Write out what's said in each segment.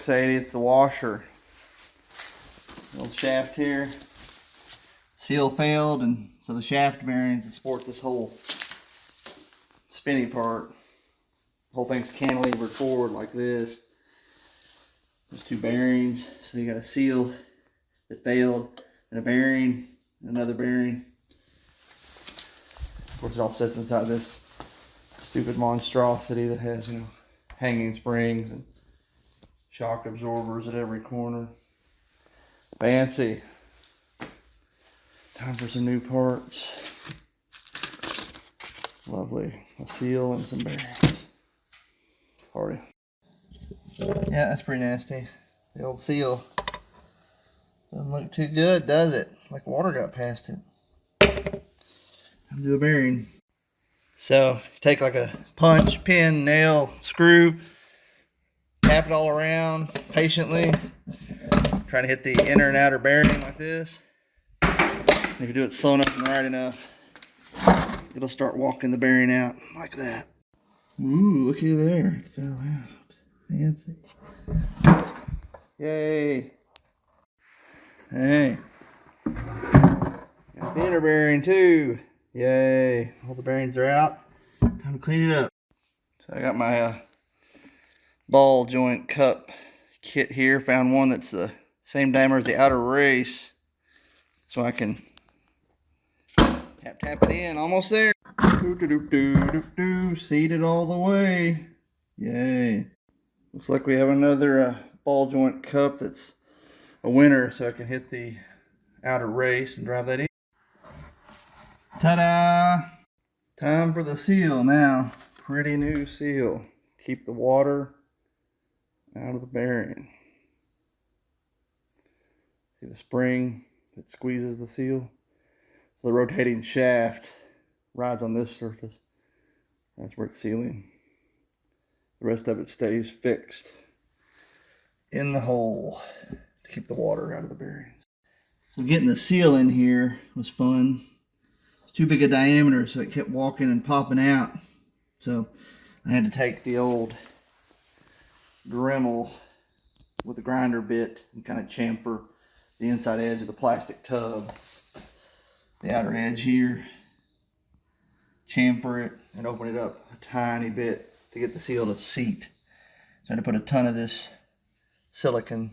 Sadie, it's the washer. Little shaft here. Seal failed, and so the shaft bearings that support this whole spinny part. The whole thing's cantilevered forward like this. There's two bearings, so you got a seal that failed, and a bearing, and another bearing. Of course, it all sits inside this stupid monstrosity that has, you know, hanging springs and shock absorbers at every corner. Fancy. Time for some new parts. Lovely. A seal and some bearings. Party. Yeah, that's pretty nasty. The old seal. Doesn't look too good, does it? Like water got past it. Time to do a bearing. So, take like a punch, pin, nail, screw, tap it all around patiently. Trying to hit the inner and outer bearing like this. If you do it slow enough and right enough, it'll start walking the bearing out like that. Ooh, looky there. It fell out. Fancy. Yay. Hey. Got the inner bearing too. Yay. All the bearings are out. Time to clean it up. So I got my ball joint cup kit here. Found one that's the same diameter as the outer race. So I can tap it in. Almost there. Seat it all the way. Yay. Looks like we have another ball joint cup that's a winner, so I can hit the outer race and drive that in. Ta-da! Time for the seal now. Pretty new seal. Keep the water out of the bearing. See the spring that squeezes the seal? So the rotating shaft rides on this surface. That's where it's sealing. The rest of it stays fixed in the hole to keep the water out of the bearings. So getting the seal in here was fun. It's too big a diameter, so it kept walking and popping out. So I had to take the old Dremel with a grinder bit and kind of chamfer the inside edge of the plastic tub. The outer edge here. Chamfer it and open it up a tiny bit to get the seal to seat. So I had to put a ton of this silicone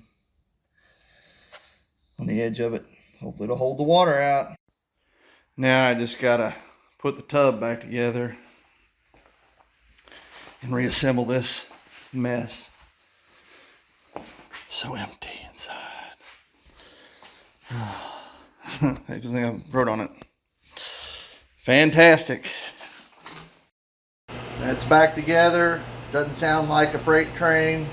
on the edge of it. Hopefully it'll hold the water out. Now I just gotta put the tub back together and reassemble this mess. So empty inside. I think I wrote on it. Fantastic. That's back together. Doesn't sound like a freight train.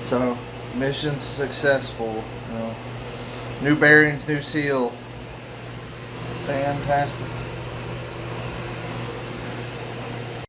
So mission successful. You know, new bearings, new seal. Fantastic.